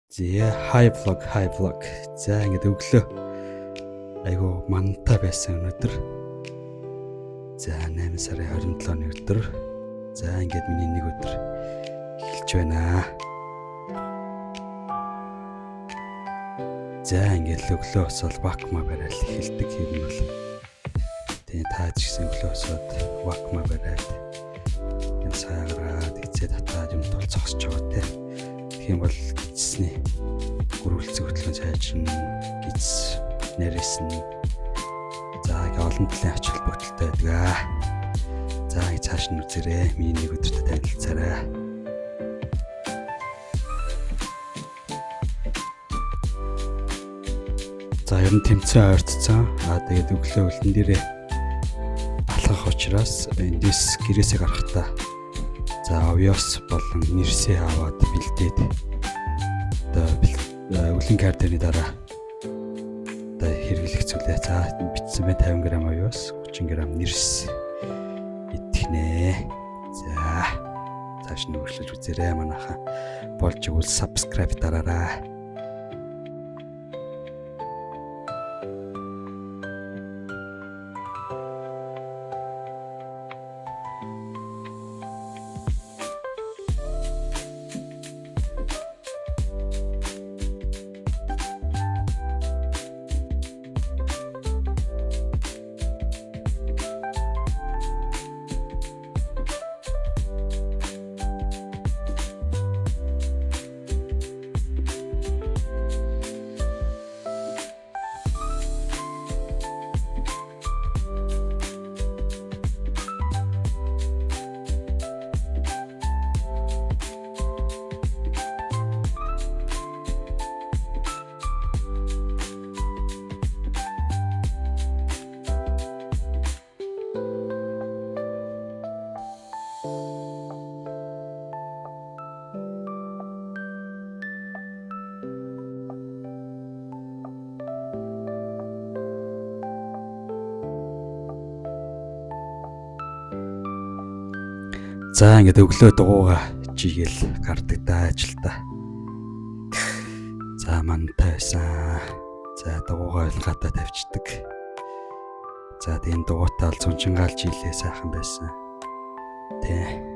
Hi vlog. За ингээд өглөө. Айгу мантай байсан өнөөдөр. За 8 сарын 27-ны өдөр. За ингээд миний нэг өдөр эхэлж байна. За ингээд өглөө босоод вакма барайл эхэлдэг юм бол. Тэгээ таач гэсэн өглөө босоод вакма барайл. Юм саагаад эцээ татаад юм толцохсож байгаа те. Тийм бол гисний гөрүүлцэг хөтлөн сайжрна, гис нэрсэн. За ингээ олон талын ач холбогдолтой байдаг. За цааш нь үзээрэй. Миний нэг өдөртөө танилцаарай. За ер нь тэмцээн ойртцсан. Тэгээд өглөө үлдэн дээрээ алхах учраас эндээс гэрээсээ гарахдаа за овёс болон нэрсээ аваад бэлдээд үлэн картаны дараа хэрэглэх зүйлээ за бичсэн байна 50 г овёс 30 г нэрс идэх нэ. За цааш нь өөрчлөж үзээрэй манайхаа болж игэл subscribe дараарай. За ингээд өглөө дугуугаа жигээл гардаг да ажилдаа. За мантай байсан. За дугуугаа ойлгатаа тавьчихдаг. За тийм дугуйтаа л цунчингаал жилээ сайхан байсан. Тэ.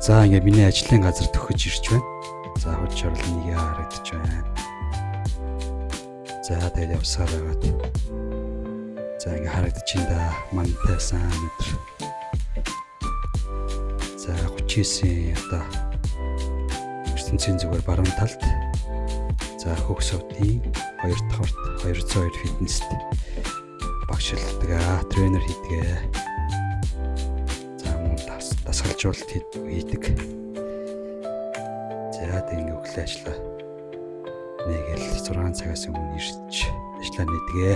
За ингээд миний ажлын газар төхөж ирж байна. За хурц орлоныг харагдаж байна. За тэгээд явсаар байгаад. За ингээд харагдаж байна да мантайсан өдөр. За 39 одоо ертөнцийн зүгээр баруун талд. За хөх сувдын 2 дахь орт 202 фитнест багшилдаг тренер хийдэг. Дасгалжуулалт хийдэг. За тийм өглөө ажиллаа. Нэгэл 6 цагаас өмнө ирж ажиллаа нэгдэгэ.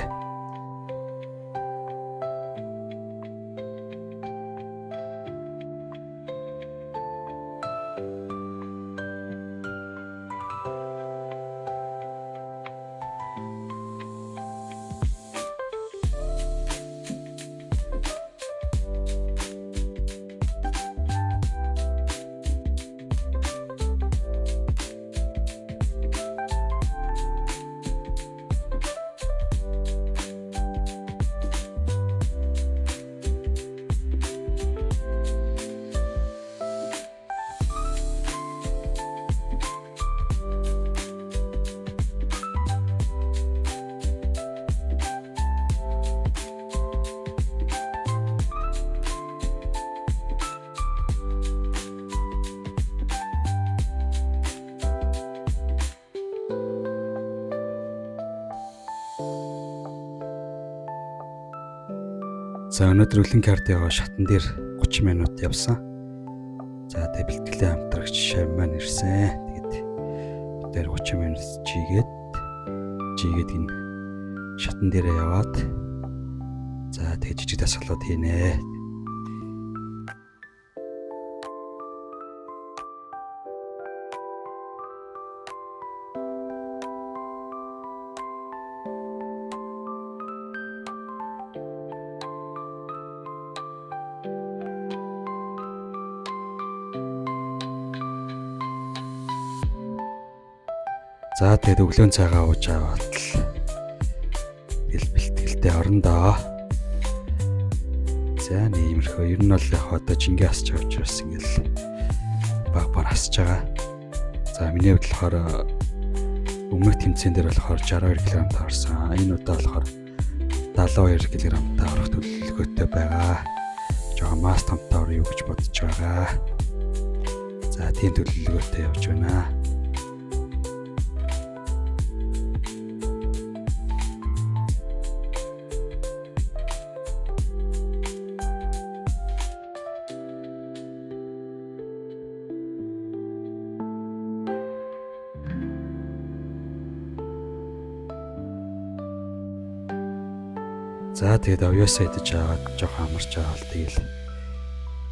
За өнөөдөр үлэн кардиогоо шатан дээр 30 минут явсан. За тэгээ бэлтгэлийн хамтрагч Шав маань ирсэн. Тэгээд бид 30 минут жигээд энэ шатан дээрээ яваад за тэгээ жижиг дасгалууд хийнэ. За тэгээд өглөөний цайгаа ууж аваад бэлтгэлтэй орондоо. За иймэрхүү ер нь бол яг одоо жингээ асч байгаа учраас ингээл баг асч байгаа. За миний хувьд болохоор өмнөх тэмцээн дээр болохоор 62 кг орсон. Энэ удаа болохоор 72 кг орох төлөвлөгөөтэй байгаа. Жоо мас томтоор юу гэж бодож байгаа. За тийм төлөвлөгөөтэй явж байна. За тэгээд овёосоо идэж аваад жоох амарч аваад тэгэл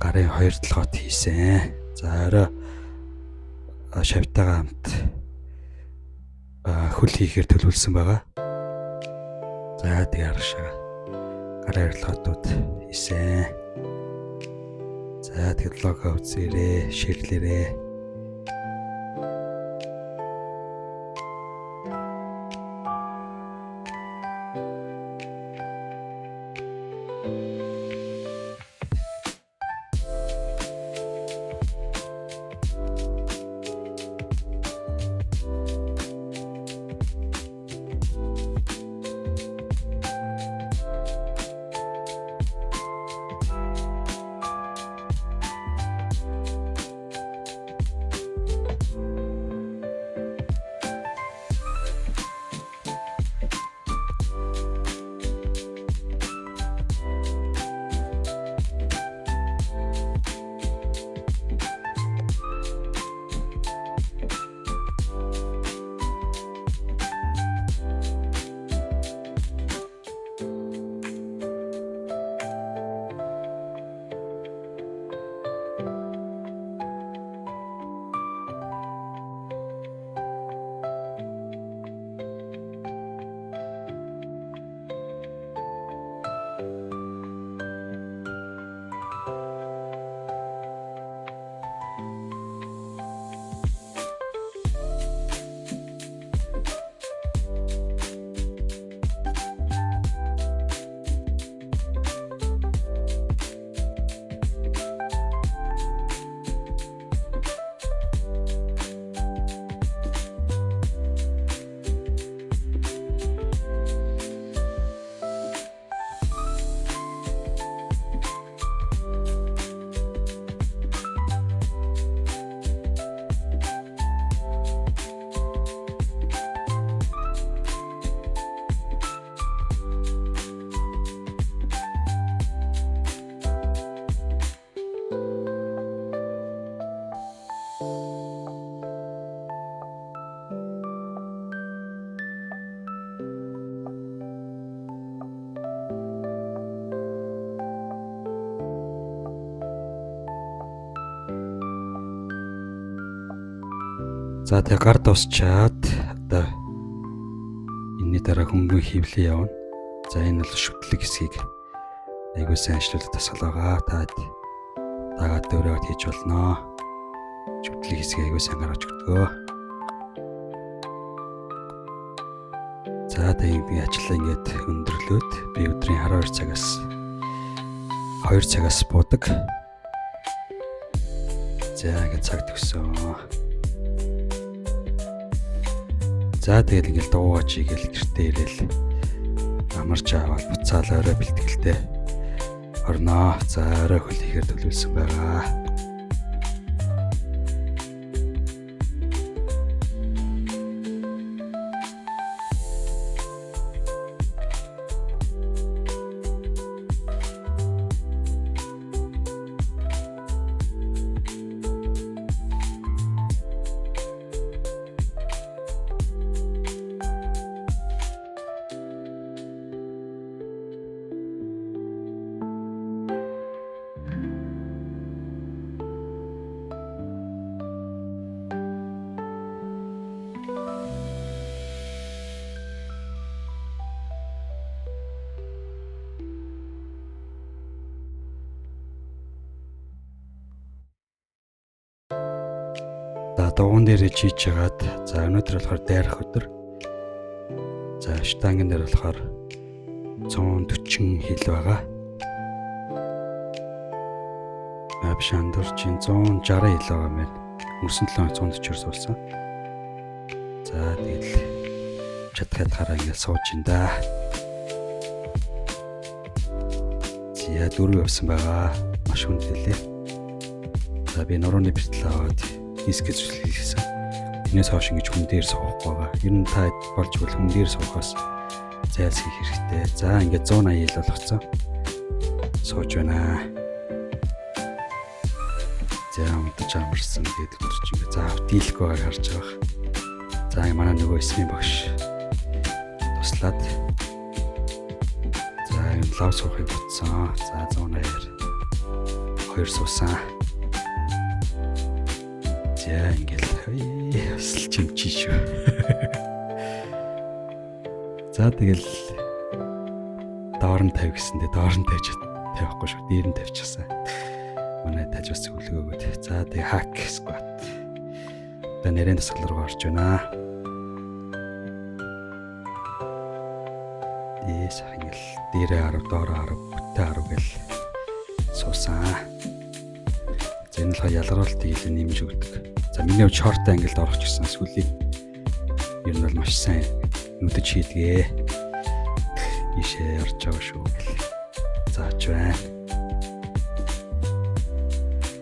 гарын 2 толгойд хийсэн. За орой Шавтайгаа хамт хөл хийхээр төлөвлөсөн байгаа. За тэгээд аргашаа гарын 2 толгойд хийсэн. За тэгээд лого үзээрэй, ширлээрэй. За тэгээ гар дуусчаад одоо энэний дараа хөнгөн хөвлөө явна. За энэ бол шүтлэг хэсгийг айгуу сайн ажиллуулах тасгал байгаа. Та дагаад дөөрөөд хийж болно. Шүтлэг хэсгийг айгуу сайн гаргаж өгдөгөө. За тэгээ ажиллаа ингээд өндөрлөөд би өдрийн 12 цагаас 2 цагаас буудаг. За ингээд цаг төгсөн. За тэгэл ингээл дуугаач игээл гэртээ ирээл амарч аваад буцаал орой бэлтгэлтэй орноо. За орой хөл хийхээр төлөвлөсөн байгаа. дугуун дээрээ чийж хагаад за өнөөдөр болохоор дайрах өдөр. За штангийн дээр болохоор 140 хил байгаа. Биш андуурчин 160 хил байгаа мэн. Өнгөрсөн 7 хоног 140-оор суулсан. За тэгэл чадхад хараа ингээд сууж ин да. Зя 4 явсан байгаа. Маш хүндлээ. За би нурууны бэртэл аваад дискээ зүслэхсэн. Энэс хойш ингэж хүн дээр суухгүй байгаа. Ер нь та болж бол хүн дээр суухаас зайлсхийх хэрэгтэй. За ингээд 180 хил болгоцсон. Сууж байна. За унтаж амарсан гэдэг өдөр чинь ингээд заав дийлэх байгааг харж байгаа. За манай нөгөө эсмийн багш туслаад за энэ лав суухыг бодсон. За 180-аар 2 суусан. За ингээл ясл чимчи шүү. За тэгэл доор нь тавь гэсэндээ доор нь тавихгүй шүү. Дээр нь тавьчихсан. Манай тажиус зөвлөгөөгөөд. За тэг хак скват. Одоо нэрийн тасгал руу орж байна. Дээс ингээл дээрээ 10 доороо 10 бүтээ 10 гэл суусан. За энэ л ялгаруултыг илүү нэмж өгдөг. За миний хувьд шорт ангилд орох гэсэн сүлийг ер нь бол маш сайн нүдэж хийдгээ. Ишээ орж байгаа шүү гэл. Зааж байна.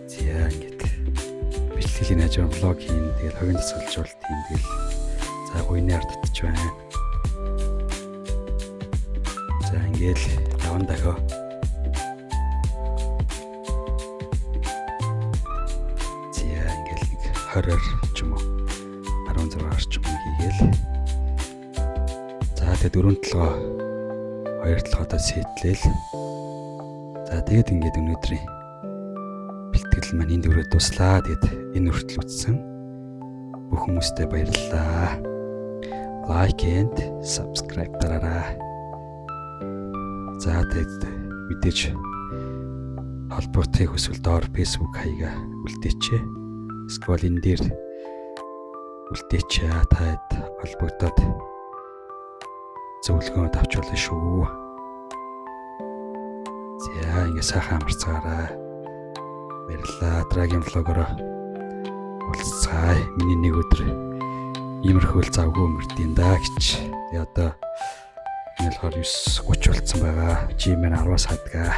Зя ингээд бичлэгийн хажуу влог хийн тэгэл хогийн тасгалжуулалт хийн тэгэл за гуйнаар татчих байна. За ингээд даван дахио зя ингээд 20-аар ч юм уу 16-аар ч юм хийгээл. За тэгээд 2 толгойдоо сэтэлэл. За тэгээд ингээд өнөөдрийн бэлтгэл маань энд өрөө дуслаа. Тэгээд энэ хүртэл үзсэн бүх хүмүүстээ баярлалаа. Like and subscribe дараарай. За тэгээд мэдээж холбоотыг хүсвэл доор Facebook хаягаа үлдээчээ. Эсвэл энэ дээр үлдээчээ. Таад холбогдоод зөвлөгөө авч болно шүү. За ингэ сайхан амарцгаарай. Баярлалаа. Дараагийн влогоор уулзцай. Миний нэг өдөр иймэрхүүл завгүй өнгөрдөйн да гэж. Тэгээ одоо энэ болохоор 9:30 болцсон байгаа. Жимэн 10-аас хадгаа.